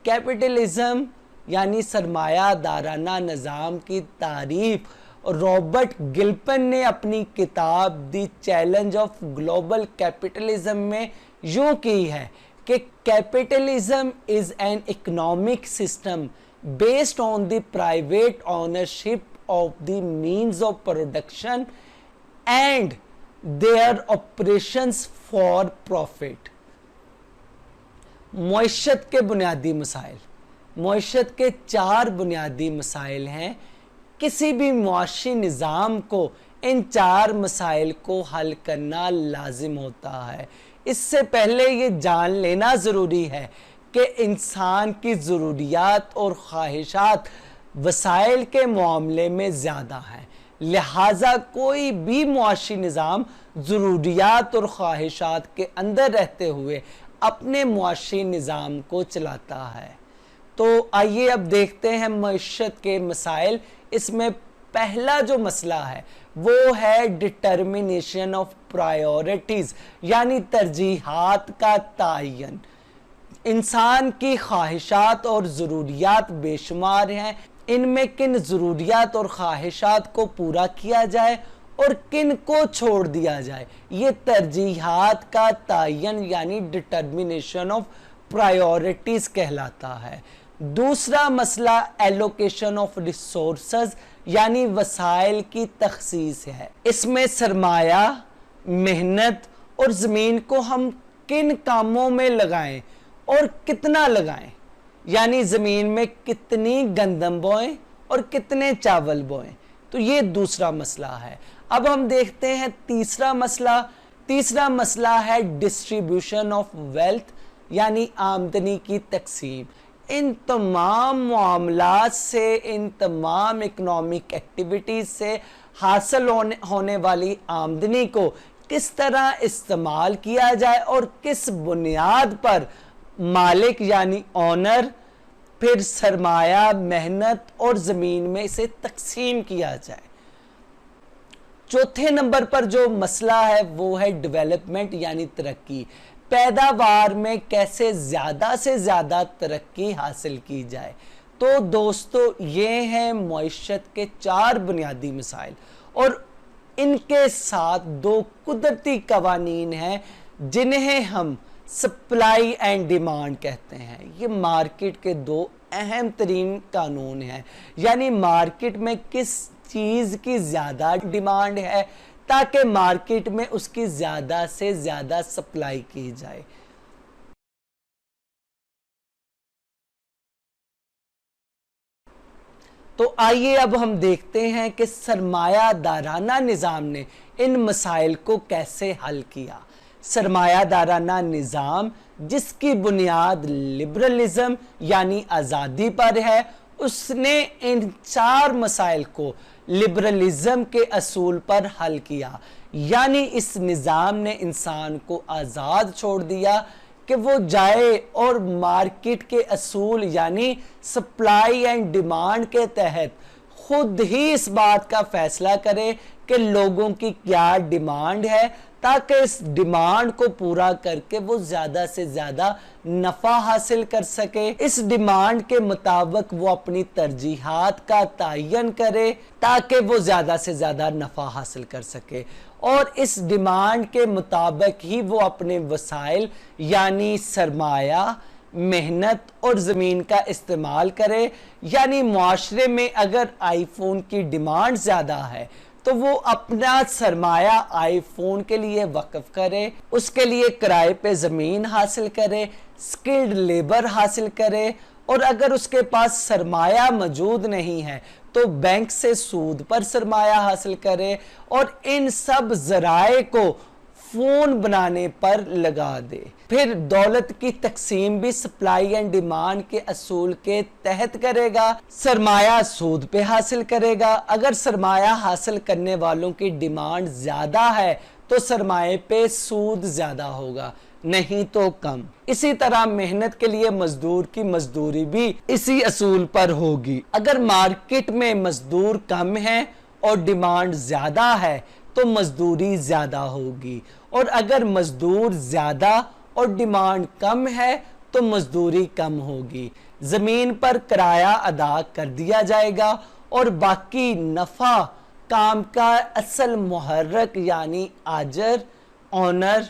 Capitalism यानी सरमाया दाराना निज़ाम की तारीफ रॉबर्ट गिल्पन ने अपनी किताब the challenge of global capitalism में यूं की है कि capitalism is an economic system based on the private ownership of the means of production and their operations for profit. मईशत के बुनियादी मसाइल, मईशत के 4 बुनियादी मसाइल हैं। किसी भी मुआशी निज़ाम को इन 4 मसाइल को हल करना लाजिम होता है। इससे पहले ये जान लेना ज़रूरी है कि इंसान की ज़रूरियात और ख्वाहिशात वसाइल के मामले में ज़्यादा हैं, लिहाजा कोई भी मुआशी निज़ाम ज़रूरियात और ख्वाहिशात के अंदर रहते हुए अपने मुआशी निज़ाम को चलाता है। तो आइए अब देखते हैं मईशत के मसाइल। इसमें पहला जो मसला है वो है डिटर्मिनेशन ऑफ प्रायोरिटीज़ यानी तरजीहात का तयन। इंसान की ख्वाहिशात और ज़रूरियात बेशुमार हैं, इनमें किन ज़रूरियात और ख्वाहिशात को पूरा किया जाए और किन को छोड़ दिया जाए, ये तरजीहात का तयन यानी डिटर्मिनेशन ऑफ प्रायोरिटीज़ कहलाता है। दूसरा मसला एलोकेशन ऑफ रिसोर्सेज यानी वसाइल की तखसीस है। इसमें सरमाया, मेहनत और ज़मीन को हम किन कामों में लगाएं और कितना लगाएं, यानी ज़मीन में कितनी गंदम बोएं और कितने चावल बोएं, तो ये दूसरा मसला है। अब हम देखते हैं तीसरा मसला। तीसरा मसला है डिस्ट्रीब्यूशन ऑफ वेल्थ यानी आमदनी की तकसीम। इन तमाम मामलात से, इन तमाम इकोनॉमिक एक्टिविटीज़ से हासिल होने वाली आमदनी को किस तरह इस्तेमाल किया जाए और किस बुनियाद पर मालिक यानी ओनर, फिर सरमाया, मेहनत और ज़मीन में इसे तकसीम किया जाए। चौथे नंबर पर जो मसला है वो है डेवलपमेंट यानी तरक्की। पैदावार में कैसे ज़्यादा से ज़्यादा तरक्की हासिल की जाए। तो दोस्तों ये हैं मईशत के 4 बुनियादी मसाइल और इनके साथ 2 कुदरती कवानीन हैं जिन्हें हम सप्लाई एंड डिमांड कहते हैं। ये मार्केट के 2 अहम तरीन कानून हैं, यानी मार्केट में किस चीज़ की ज़्यादा डिमांड है ताकि मार्केट में उसकी ज़्यादा से ज़्यादा सप्लाई की जाए। तो आइए अब हम देखते हैं कि सरमायादाराना निज़ाम ने इन मसाइल को कैसे हल किया। सरमायादाराना निज़ाम जिसकी बुनियाद लिबरलिज्म यानी आज़ादी पर है, उसने इन 4 मसाइल को लिबरलिज्म के असूल पर हल किया, यानी इस निज़ाम ने इंसान को आज़ाद छोड़ दिया कि वो जाए और मार्केट के असूल यानी सप्लाई एंड डिमांड के तहत खुद ही इस बात का फैसला करे कि लोगों की क्या डिमांड है, ताकि इस डिमांड को पूरा करके वो ज़्यादा से ज़्यादा नफ़ा हासिल कर सके। इस डिमांड के मुताबिक वो अपनी तरजीहात का तयन करे ताकि वो ज़्यादा से ज़्यादा नफ़ा हासिल कर सके, और इस डिमांड के मुताबिक ही वो अपने वसाइल यानी सरमाया, मेहनत और ज़मीन का इस्तेमाल करे। यानी मुआशरे में अगर आईफोन की डिमांड ज़्यादा है तो वो अपना सरमाया आईफोन के लिए वक्फ करे, उसके लिए किराए पे ज़मीन हासिल करे, स्किल्ड लेबर हासिल करे, और अगर उसके पास सरमाया मौजूद नहीं है तो बैंक से सूद पर सरमाया हासिल करे, और इन सब ज़राए को फ़ोन बनाने पर लगा दे। फिर दौलत की तकसीम भी सप्लाई एंड डिमांड के असूल के तहत करेगा। सरमाया सूद पे हासिल करेगा। अगर सरमाया हासिल करने वालों की डिमांड ज़्यादा है तो सरमाए पे सूद ज़्यादा होगा, नहीं तो कम। इसी तरह मेहनत के लिए मजदूर की मजदूरी भी इसी असूल पर होगी। अगर मार्केट में मजदूर कम है और डिमांड ज़्यादा है तो मजदूरी ज़्यादा होगी, और अगर मजदूर ज़्यादा और डिमांड कम है تو مزدوری کم ہوگی، زمین پر کرایہ ادا کر دیا جائے گا اور باقی نفع کام کا اصل محرک یعنی آجر، اونر،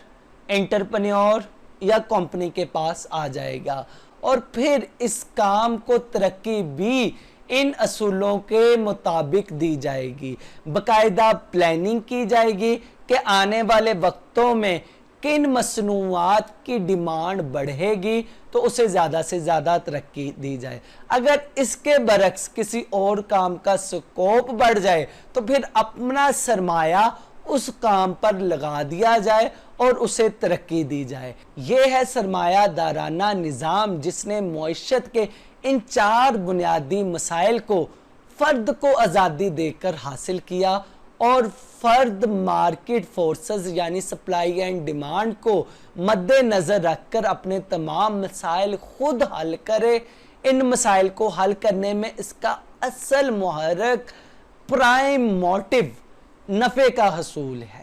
انٹرپرینیور یا کمپنی کے پاس آ جائے گا، اور پھر اس کام کو ترقی بھی ان اصولوں کے مطابق دی جائے گی۔ باقاعدہ پلاننگ کی جائے گی کہ آنے والے وقتوں میں کن مصنوعات کی ڈیمانڈ بڑھے گی تو اسے زیادہ سے زیادہ ترقی دی جائے۔ اگر اس کے برعکس کسی اور کام کا سکوپ بڑھ جائے تو پھر اپنا سرمایہ اس کام پر لگا دیا جائے اور اسے ترقی دی جائے۔ یہ ہے سرمایہ دارانہ نظام جس نے معیشت کے ان 4 بنیادی مسائل کو فرد کو آزادی دے کر حاصل کیا، اور فرد مارکیٹ فورسز یعنی سپلائی اینڈ ڈیمانڈ کو مد نظر رکھ کر اپنے تمام مسائل خود حل کرے۔ ان مسائل کو حل کرنے میں اس کا اصل محرک، پرائم موٹیو نفع کا حصول ہے۔